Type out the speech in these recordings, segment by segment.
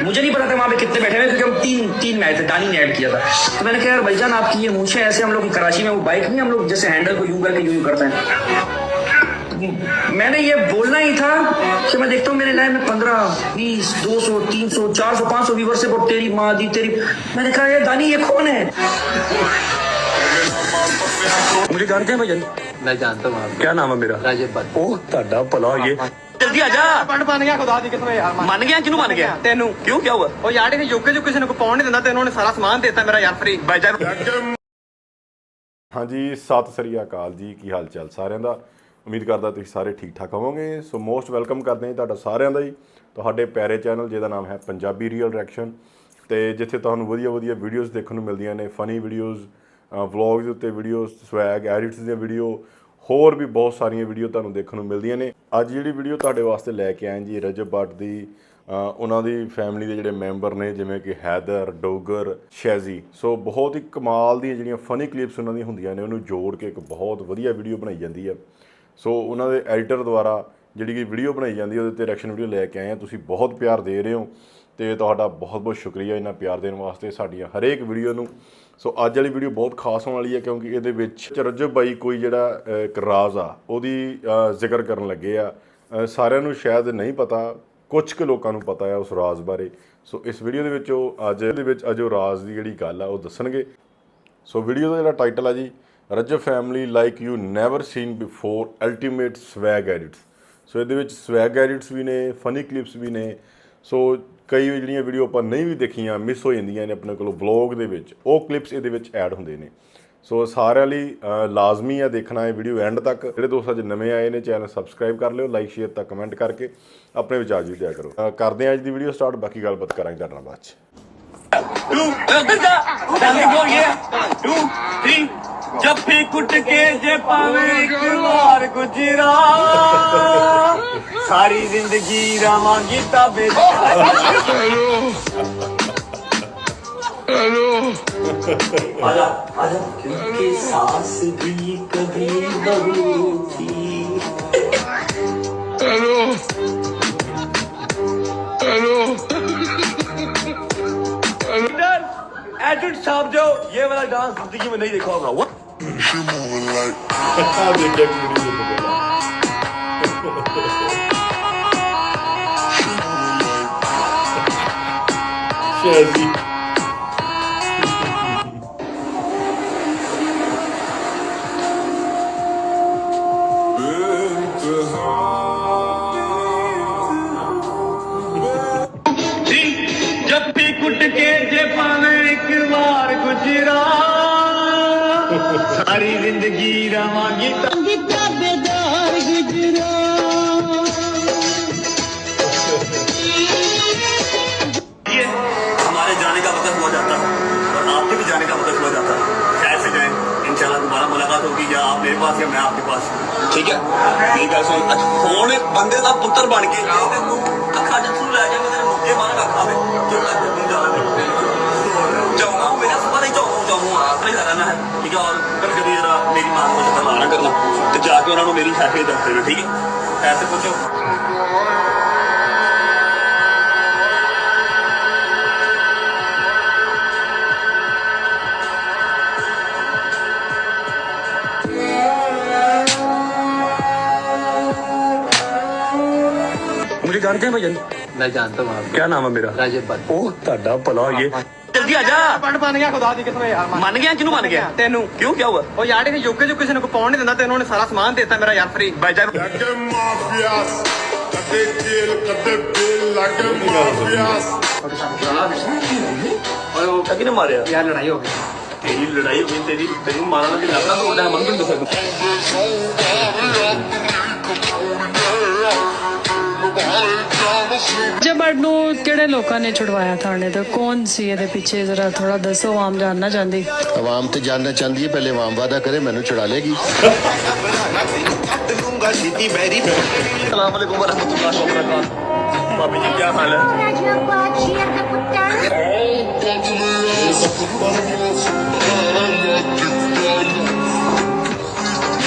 मुझे नहीं पता था वहाँ पे कितने बैठे हुए, क्योंकि हम तीन में आए थे, दानी ने ऐड किया था। तो मैंने कहा यार भाईजान आपकी ये मूछें ऐसे, हम लोग कराची में वो बाइक नहीं, हम लोग जैसे हैंडल को यूं करके यूं करते हैं। मैंने ये बोलना ही था कि मैं देखता हूँ मेरे लाइव में 15, 20, 200, 300, 400, 500 व्यूअरशिप और तेरी माँ दी तेरी। मैंने कहा यार दानी ये कौन है? मुझे जानते हैं भाईजान? मैं जानता हूँ। क्या नाम है मेरा? राजीव भट्ट। ओह ਤੁਹਾਡਾ ਭਲਾ ये जल्दी आजा। बन गया खुदा दी कसम यार। मन गया किनू मन गया? तेनू क्यों क्या हुआ? ਉਹ ਯਾਰ ਇਹ ਯੋਕੇ ਜੋ ਕਿਸੇ ਨੂੰ ਪਾਉਣ ਨਹੀਂ ਦਿੰਦਾ ਤੇ ਉਹਨਾਂ ਨੇ ਸਾਰਾ ਸਮਾਨ ਦੇਤਾ ਮੇਰਾ ਯਾਰ ਫ੍ਰੀ। भाईजान ਹਾਂਜੀ ਸਤਿ ਸ੍ਰੀ ਅਕਾਲ ਜੀ, ਕੀ ਹਾਲ ਚਾਲ ਸਾਰਿਆਂ ਦਾ। ਉਮੀਦ ਕਰਦਾ ਤੁਸੀਂ ਸਾਰੇ ਠੀਕ ਠਾਕ ਹੋਵੋਗੇ। ਸੋ ਮੋਸਟ ਵੈਲਕਮ ਕਰਦੇ ਹਾਂ ਤੁਹਾਡਾ ਸਾਰਿਆਂ ਦਾ ਜੀ ਤੁਹਾਡੇ ਪਿਆਰੇ ਚੈਨਲ ਜਿਹਦਾ ਨਾਮ ਹੈ ਪੰਜਾਬੀ ਰੀਅਲ ਰਿਐਕਸ਼ਨ, ਤੇ ਜਿੱਥੇ ਤੁਹਾਨੂੰ ਵਧੀਆ ਵੀਡੀਓਜ਼ ਦੇਖਣ ਨੂੰ ਮਿਲਦੀਆਂ ਨੇ, ਫਨੀ ਵੀਡੀਓਜ਼, ਵਲੌਗਸ ਦੇ ਉੱਤੇ ਵੀਡੀਓਜ਼, ਸਵੈਗ ਐਡਿਟਸ ਦੀਆਂ ਵੀਡੀਓ, ਹੋਰ ਵੀ ਬਹੁਤ ਸਾਰੀਆਂ ਵੀਡੀਓ ਤੁਹਾਨੂੰ ਦੇਖਣ ਨੂੰ ਮਿਲਦੀਆਂ ਨੇ। ਅੱਜ ਜਿਹੜੀ ਵੀਡੀਓ ਤੁਹਾਡੇ ਵਾਸਤੇ ਲੈ ਕੇ ਆਏ ਜੀ ਰਜਬ ਭੱਟ ਦੀ, ਉਹਨਾਂ ਦੀ ਫੈਮਿਲੀ ਦੇ ਜਿਹੜੇ ਮੈਂਬਰ ਨੇ ਜਿਵੇਂ ਕਿ ਹੈਦਰ, ਡੋਗਰ, ਸ਼ੈਜ਼ੀ। ਸੋ ਬਹੁਤ ਹੀ ਕਮਾਲ ਦੀਆਂ ਜਿਹੜੀਆਂ ਫਨੀ ਕਲਿੱਪਸ ਉਹਨਾਂ ਦੀਆਂ ਹੁੰਦੀਆਂ ਨੇ, ਉਹਨੂੰ ਜੋੜ ਕੇ ਇੱਕ ਬਹੁਤ ਵਧੀਆ ਵੀਡੀਓ ਬਣਾਈ ਜਾਂਦੀ ਹੈ। ਸੋ ਉਹਨਾਂ ਦੇ ਐਡੀਟਰ ਦੁਆਰਾ ਜਿਹੜੀ ਕਿ ਵੀਡੀਓ ਬਣਾਈ ਜਾਂਦੀ ਹੈ, ਉਹਦੇ 'ਤੇ ਰਿਐਕਸ਼ਨ ਵੀਡੀਓ ਲੈ ਕੇ ਆਏ ਹਾਂ। ਤੁਸੀਂ ਬਹੁਤ ਪਿਆਰ ਦੇ ਰਹੇ ਹੋ ਅਤੇ ਤੁਹਾਡਾ ਬਹੁਤ ਸ਼ੁਕਰੀਆ ਇੰਨਾ ਪਿਆਰ ਦੇਣ ਵਾਸਤੇ ਸਾਡੀਆਂ ਹਰੇਕ ਵੀਡੀਓ ਨੂੰ। ਸੋ ਅੱਜ ਵਾਲੀ ਵੀਡੀਓ ਬਹੁਤ ਖਾਸ ਹੋਣ ਵਾਲੀ ਹੈ, ਕਿਉਂਕਿ ਇਹਦੇ ਵਿੱਚ ਰਜਬ ਬਾਈ ਕੋਈ ਜਿਹੜਾ ਇੱਕ ਰਾਜ਼ ਆ ਉਹਦੀ ਜ਼ਿਕਰ ਕਰਨ ਲੱਗੇ ਆ। ਸਾਰਿਆਂ ਨੂੰ ਸ਼ਾਇਦ ਨਹੀਂ ਪਤਾ, ਕੁਝ ਕੁ ਲੋਕਾਂ ਨੂੰ ਪਤਾ ਹੈ ਉਸ ਰਾਜ਼ ਬਾਰੇ। ਸੋ ਇਸ ਵੀਡੀਓ ਦੇ ਵਿੱਚ ਉਹ ਅੱਜ ਉਹ ਰਾਜ਼ ਦੀ ਜਿਹੜੀ ਗੱਲ ਆ ਉਹ ਦੱਸਣਗੇ। ਸੋ ਵੀਡੀਓ ਦਾ ਜਿਹੜਾ ਟਾਈਟਲ ਆ ਜੀ, Rajab family like you never seen before ultimate swag edits. So ਇਹਦੇ ਵਿੱਚ ਸਵੈਗ ਐਡਿਟਸ ਵੀ ਨੇ, ਫਨੀ ਕਲਿੱਪਸ ਵੀ ਨੇ। ਸੋ ਕਈ ਜਿਹੜੀਆਂ ਵੀਡੀਓ ਆਪਾਂ ਨਹੀਂ ਵੀ ਦੇਖੀਆਂ, ਮਿਸ ਹੋ ਜਾਂਦੀਆਂ ਨੇ ਆਪਣੇ ਕੋਲੋਂ ਵਲੌਗ ਦੇ ਵਿੱਚ, ਉਹ ਕਲਿੱਪਸ ਇਹਦੇ ਵਿੱਚ ਐਡ ਹੁੰਦੇ ਨੇ। ਸੋ ਸਾਰਿਆਂ ਲਈ ਲਾਜ਼ਮੀ ਆ ਦੇਖਣਾ ਇਹ ਵੀਡੀਓ ਐਂਡ ਤੱਕ। ਜਿਹੜੇ ਦੋਸਤ ਅੱਜ ਨਵੇਂ ਆਏ ਨੇ ਚੈਨਲ ਸਬਸਕ੍ਰਾਈਬ ਕਰ ਲਿਓ, ਲਾਈਕ ਸ਼ੇਅਰ ਤਾਂ ਕਮੈਂਟ ਕਰਕੇ ਆਪਣੇ ਵਿਚਾਰ ਵੀ ਦਿਆ ਕਰੋ। ਕਰਦੇ ਹਾਂ ਅੱਜ ਦੀ ਵੀਡੀਓ ਸਟਾਰਟ, ਬਾਕੀ ਗੱਲਬਾਤ ਕਰਾਂਗੇ ਤੁਹਾਡੇ ਨਾਲ ਬਾਅਦ 'ਚ। 2 3 जप्फी कुट के जे पावे एक बार गुजरा, सारी जिंदगी रावांगी ताबे। आजा आजा क्योंकि सास भी कभी बहू थी। हेलो एडिट साहब, जो ये वाला डांस जिंदगी में नहीं देखा होगा। जब भी कुट के जे पावे एक बार गुजरा, सारी जिंदगी रवांगी ताबेदार गुजरा। ये हमारे जाने का वक्त हो जाता है और आपके भी जाने का वक्त हो जाता है। खैर से जाए, इंशाल्लाह दोबारा मुलाकात होगी, या आप मेरे पास या मैं आपके पास। ठीक है, मेरी गल सुन। हुण बंदे दा पुत्र बन के अखा च थू लै जा, मेरे मुक्के मार अखा में जाऊंगा, मेरा सफर ही जाऊंगा अपने घर आना है। ठीक है, और कल कभी जरा मेरी मां को जब ना करना तो जाके उन्होंने मेरी हैसियत दस देना। ठीक है, ऐसे पूछो। मुझे जानते हैं भाईजान? मैं जानता हूँ। क्या नाम है मेरा? राजीव भट्ट। ओह ਤੁਹਾਡਾ ਭਲਾ ये जल्दी आजा। ਬਣ ਗਿਆ ਖੁਦਾ ਦੀ ਕਸਮ ਯਾਰ। मन गया किनू मन गया? ਤੈਨੂੰ क्यों क्या हुआ? ਉਹ ਯਾਰ ਇਹ ਯੋਕੇ ਜੋ ਕਿਸੇ ਨੂੰ ਪਾਉਣ ਨਹੀਂ ਦਿੰਦਾ ਤੇ ਉਹਨਾਂ ਨੇ ਸਾਰਾ ਸਮਾਨ ਦੇਤਾ ਮੇਰਾ ਯਾਰ ਫ੍ਰੀ। भाईजान किने मारे ਯਾਰ ਲੜਾਈ ਹੋ ਗਈ। तेरी लड़ाई हुई, तेरी मारना भी लगना तो होता है मन तो ਰਜਬ ਭੱਟ ਨੂੰ ਕਿਹੜੇ ਲੋਕਾਂ ਨੇ ਛੁਡਵਾਇਆ ਥਾਣੇ ਤੋਂ? ਕੌਣ ਸੀ ਇਹਦੇ ਪਿੱਛੇ? ਜ਼ਰਾ ਥੋੜਾ ਦੱਸੋ, ਆਮ ਜਾਨਣਾ ਚਾਹੁੰਦੀ। आवाम तो जानना चाहती है, पहले आवाम वादा करे मैनू छुड़ा लेगी। अस्सलाम वालेकुम वरहमतुल्लाहि वबरकातुहू। भाभी जी क्या हाल है?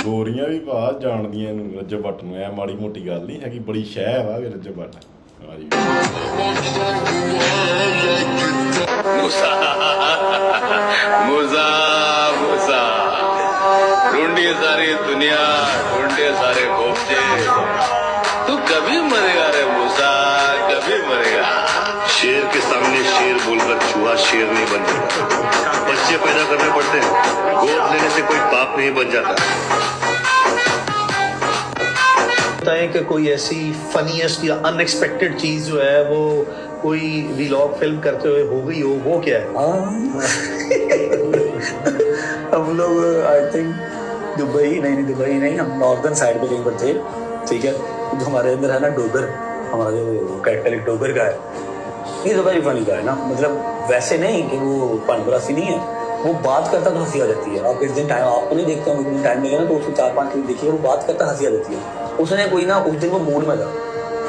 ਗੋਰੀਆਂ ਵੀ ਭਾਅ ਜਾਣਦੀਆਂ ਨੂੰ ਰਜਬ ਭੱਟ ਨੂੰ, ਐ ਮਾੜੀ ਮੋਟੀ ਗੱਲ ਨਹੀਂ ਹੈਗੀ, ਬੜੀ ਸ਼ਹਿ ਵਾ ਰਜਬ ਭੱਟ। ਹਾਂਜੀ बाद शेर नहीं बन जाता। बच्चे पैदा करने पड़ते हैं, गोद लेने से कोई बाप नहीं बन जाता। बताएं कि कोई ऐसी फनीएस्ट या अनएक्सपेक्टेड चीज जो है वो कोई व्लॉग फिल्म करते हुए हो गई हो, वो क्या है? हम लोग आई थिंक दुबई नहीं, हम नॉर्दर्न साइड पे कहीं पर थे, ठीक है। जो हमारे अंदर है ना डोगर, हमारा जो कैरेक्टर एक डोगर का है, ये तो बड़ी फनी का है ना, मतलब वैसे नहीं कि वो पनपरासी नहीं है, वो बात करता तो हंसी आ जाती है। आप इस दिन टाइम आपको नहीं देखते हो, टाइम लगेगा ना तो उसको 4-5 क्लिप देखिए, वो बात करता हंसी आ जाती है। उसने कोई ना उस दिन वो मूड में था,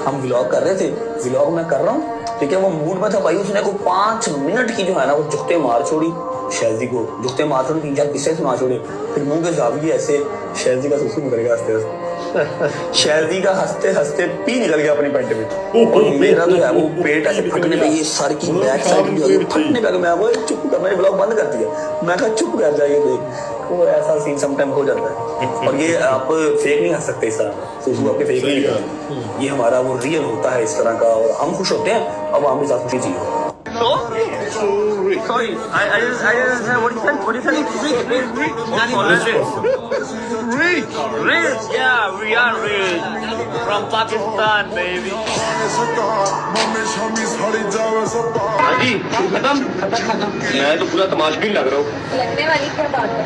हम व्लॉग कर रहे थे, व्लॉग मैं कर रहा हूँ, ठीक है, वो मूड में था भाई। उसने को 5 मिनट की जो है ना वो जुगते मार छोड़ी शहजी को, जुगते मार छोड़ी, 3-4 किस्से सुना छोड़े, फिर मुंह के जाविये ऐसे शहजी का सुसु निकल गया हंसते हंसते। शहजी का हंसते हंसते पी निकल गया अपनी पैंट में, और मेरा जो है वो पेट ऐसे फटने पे, ये सर की बैक साइड भी फटने पे, मैं वो चुप कर, मैंने ब्लॉग बंद कर दिया। मैं कहा चुप कर जाइए, देख वो ऐसा सीन समटाइम हो जाता है। और ये आप फेक नहीं हंस सकते इस तरह, सुसु आपके फेक नहीं करते, ये हमारा वो रियल होता है इस तरह का, और हम खुश होते हैं। अब हम भी साथ खुशी चाहिए। Sorry, I just said what you said? Rich, yeah, we are rich from Pakistan, baby. जी खत्म। मैं तो पूरा तमाशबीन लग रहा हूँ। लगने वाली क्या बात है?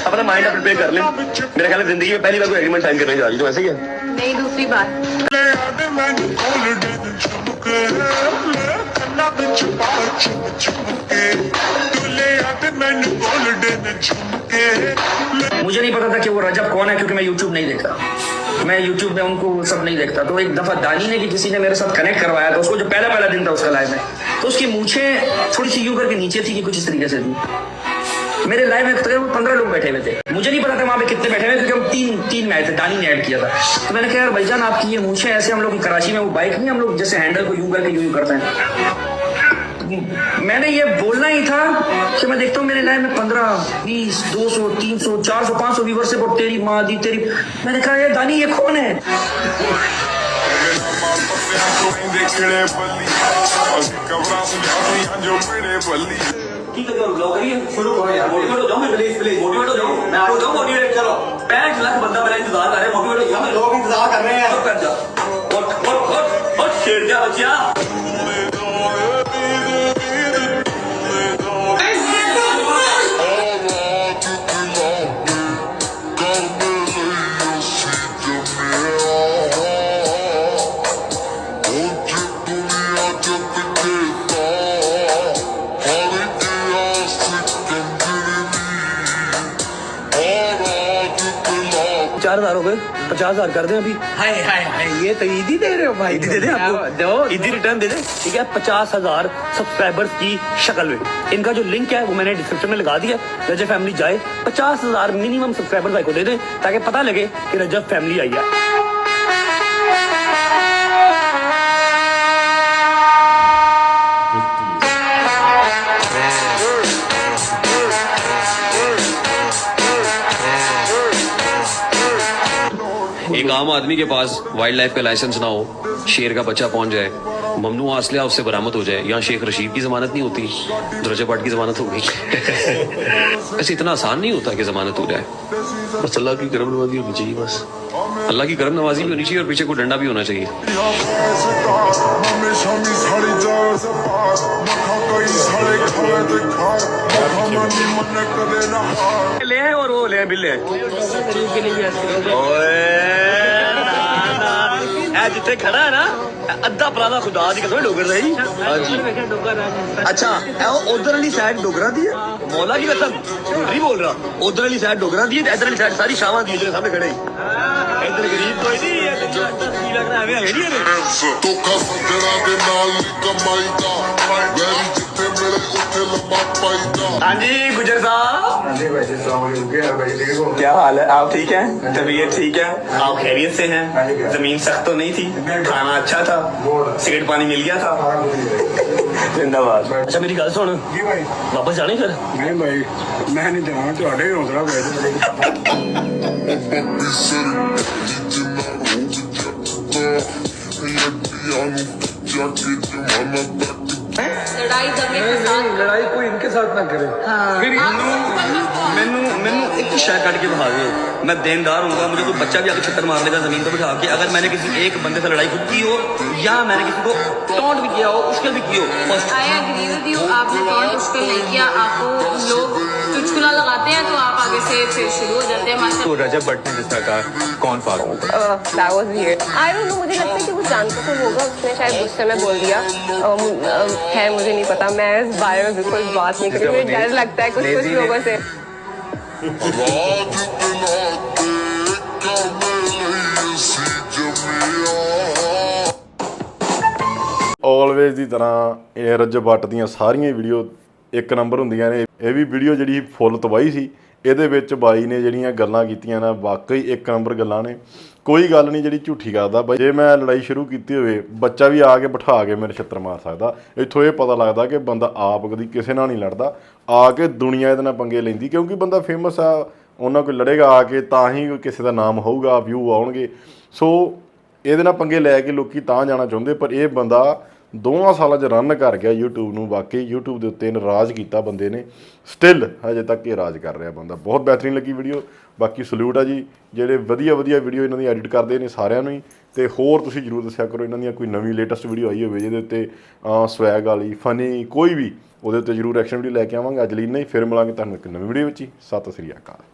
अपना माइंड प्रिपेयर कर ले। मेरे ख्याल में जिंदगी में पहली बार कोई एग्रीमेंट साइन करने जा रही, तो ऐसे ही है। नहीं, दूसरी बात। मुझे नहीं पता था कि वो रजब कौन है, क्योंकि मैं YouTube नहीं देखता, मैं YouTube में उनको सब नहीं देखता। तो एक दफा दानी ने कि किसी ने मेरे साथ कनेक्ट करवाया था, उसको जो पहला दिन था उसका लाइव में, तो उसकी मूछें थोड़ी सी यूं करके नीचे थी कि कुछ इस तरीके से थी। मेरे लाइव में तकरीबन 15 लोग बैठे हुए थे, मुझे नहीं पता था वहाँ पे कितने बैठे हुए, क्योंकि हम तीन में आए थे, दानी ने ऐड किया था। तो मैंने कहा यार भाईजान आपकी ये मूछें ऐसे, हम लोग कराची में वो बाइक नहीं, हम लोग जैसे हैंडल को यूं करके यूं करते हैं। मैंने ये बोलना ही था कि मैं देखता हूँ मेरे लाइव में 15, 20, 200, 300, 400, 500 व्यूवर से बोल तेरी माँ दी तेरी। मैंने कहा यार दानी ये कौन है? ठीक है, ब्लॉग करिए, शुरू करो यार। मोटिवेट हो जाओ, मैं प्लीज मोटिवेट हो जाओ, मैं आपको जाऊँ मोटिवेट। चलो 5 लाख बंदा मेरा इंतजार कर रहा है, मोटिवेट हो जाओ। लोग इंतजार कर रहे हैं, कर जा। और शेर जा बच्चा। $4,000 हो गए, 50,000 कर दें अभी। हाय हाय हाय, ये तो ईदी दे रहे हो भाई। ईदी दे दें आपको, दो ईदी रिटर्न दे दें, ठीक है। 50,000 सब्सक्राइबर्स की शक्ल में, इनका जो लिंक है वो मैंने डिस्क्रिप्शन में लगा दिया। रजब फैमिली जाए, 50,000 मिनिमम सब्सक्राइबर्स भाई को दे दें, ताकि पता लगे कि रजब फैमिली आई है। एक आम आदमी के पास वाइल्ड लाइफ का लाइसेंस ना हो, शेर का बच्चा पहुंच जाए, ममनू असलिया उससे बरामद हो जाए, यहाँ शेख रशीद की जमानत नहीं होती, रजब भट्ट की जमानत हो गई। ऐसे इतना आसान नहीं होता कि जमानत हो जाए, बस अल्लाह की करम नवाजी होनी चाहिए, बस अल्लाह की करम नवाजी भी होनी चाहिए और पीछे कोई डंडा भी होना चाहिए। ले और वो ले बिल्ले जिथे खड़ा है ना, अद्धा पुराना खुदा दी कसम डोगर रही। अच्छा उधर वाली साइड डोगरा दी है, मौला की कसम झूठ नहीं बोल रहा। उधर वाली साइड डोगरा दी है, इधर वाली साइड सारी शामा दी है, सामने खड़े। इधर गरीब कोई नहीं है, लगना हमें है नहीं हाँ जी गुजर साहब। क्या हाल है? आप ठीक हैं? तबीयत ठीक है? आप खैरियत से हैं? जमीन सख्त तो नहीं थी, खाना अच्छा था, सिगरेट पानी मिल गया था? जिंदाबाद। अच्छा मेरी गल सुन, वापस जाने फिर? नहीं भाई मैं नहीं जाना, ਤੁਹਾਡੇ ਹੌਸਲਾ लड़ाई दंगे फसाद ਲੜਾਈ ਕੋਈ ਇਨਕੇ ਸਾਥ ਨਾ ਕਰੇ फिर ਮੈਨੂੰ एक शय काट के बहा दो मैं देनदार हूँ मुझे कोई बच्चा भी आके छत्तर मार लेगा जमीन पर बिठा के अगर मैंने किसी एक बंदे से लड़ाई खुद की हो या मैंने किसी को टॉन्ट भी किया हो उश्किल भी की हो आई एग्री विद यू आपने कौन मुश्किल नहीं किया आपको लोग चुटकुला लगाते हैं तो आप आगे से फिर शुरू हो जाते हैं मास्टर तो रजब भट्ट ने जिस तरह कहा कौन Farooq that was weird. I don't know, मुझे लगता है कि वो जानता तो होगा उसने शायद गुस्से में बोल दिया है मुझे नहीं पता मैं इस बारे में बिल्कुल बात नहीं करूँ मुझे डर लगता है कुछ लोगों से ਆਲਵੇਜ਼ ਦੀ ਤਰ੍ਹਾਂ ਇਹ ਰਜਬ ਭੱਟ ਦੀਆਂ ਸਾਰੀਆਂ ਵੀਡੀਓ ਇੱਕ ਨੰਬਰ ਹੁੰਦੀਆਂ ਨੇ। ਇਹ ਵੀ ਵੀਡੀਓ ਜਿਹੜੀ ਫੁੱਲ ਤਬਾਹੀ ਸੀ। ਇਹਦੇ ਵਿੱਚ ਬਾਈ ਨੇ ਜਿਹੜੀਆਂ ਗੱਲਾਂ ਕੀਤੀਆਂ ਨਾ ਵਾਕਈ ਇੱਕ ਨੰਬਰ ਗੱਲਾਂ ਨੇ। ਕੋਈ ਗੱਲ ਨਹੀਂ ਜਿਹੜੀ ਝੂਠੀ ਕਰਦਾ ਬਾਈ। ਜੇ ਮੈਂ ਲੜਾਈ ਸ਼ੁਰੂ ਕੀਤੀ ਹੋਵੇ ਬੱਚਾ ਵੀ ਆ ਕੇ ਬਿਠਾ ਕੇ ਮੇਰੇ ਛਿੱਤਰ ਮਾਰ ਸਕਦਾ। ਇੱਥੋਂ ਇਹ ਪਤਾ ਲੱਗਦਾ ਕਿ ਬੰਦਾ ਆਪ ਕਦੀ ਕਿਸੇ ਨਾਲ ਨਹੀਂ ਲੜਦਾ, ਆ ਕੇ ਦੁਨੀਆ ਇਹਦੇ ਨਾਲ ਪੰਗੇ ਲੈਂਦੀ ਕਿਉਂਕਿ ਬੰਦਾ ਫੇਮਸ ਆ। ਉਹਨਾਂ ਕੋਲ ਲੜੇਗਾ ਆ ਕੇ ਤਾਂ ਹੀ ਕਿਸੇ ਦਾ ਨਾਮ ਹੋਊਗਾ, ਵਿਊ ਆਉਣਗੇ। ਸੋ ਇਹਦੇ ਨਾਲ ਪੰਗੇ ਲੈ ਕੇ ਲੋਕੀ ਤਾਂ ਜਾਣਾ ਚਾਹੁੰਦੇ, ਪਰ ਇਹ ਬੰਦਾ 2 ਸਾਲਾਂ 'ਚ ਰਨ ਕਰ ਗਿਆ YouTube ਨੂੰ। ਵਾਕਈ YouTube ਦੇ ਉੱਤੇ ਰਾਜ ਕੀਤਾ ਬੰਦੇ ਨੇ, ਸਟਿਲ ਹਜੇ ਤੱਕ ਇਹ ਰਾਜ ਕਰ ਰਿਹਾ ਬੰਦਾ। ਬਹੁਤ ਬਿਹਤਰੀਨ ਲੱਗੀ ਵੀਡੀਓ। ਬਾਕੀ ਸਲੂਟ ਆ ਜੀ ਜਿਹੜੇ ਵਧੀਆ ਵੀਡੀਓ ਇਹਨਾਂ ਦੀ ਐਡਿਟ ਕਰਦੇ ਨੇ ਸਾਰਿਆਂ ਨੂੰ ਹੀ। ਤੇ ਹੋਰ ਤੁਸੀਂ ਜ਼ਰੂਰ ਦੱਸਿਆ ਕਰੋ ਇਹਨਾਂ ਦੀਆਂ ਕੋਈ ਨਵੀਂ ਲੇਟੈਸਟ ਵੀਡੀਓ ਆਈ ਹੋਵੇ ਜਿਹਦੇ ਉੱਤੇ ਸਵੈਗ ਵਾਲੀ ਫਨੀ ਕੋਈ ਵੀ, ਉਹਦੇ ਉੱਤੇ ਜ਼ਰੂਰ ਐਕਸ਼ਨ ਵੀਡੀਓ ਲੈ ਕੇ ਆਵਾਂਗੇ। ਅੱਜ ਲਈ ਨਹੀਂ, ਫਿਰ ਮਿਲਾਂਗੇ ਤੁਹਾਨੂੰ ਇੱਕ ਨਵੀਂ ਵੀਡੀਓ ਵਿੱਚ ਹੀ। ਸਤਿ ਸ੍ਰੀ ਅਕਾਲ।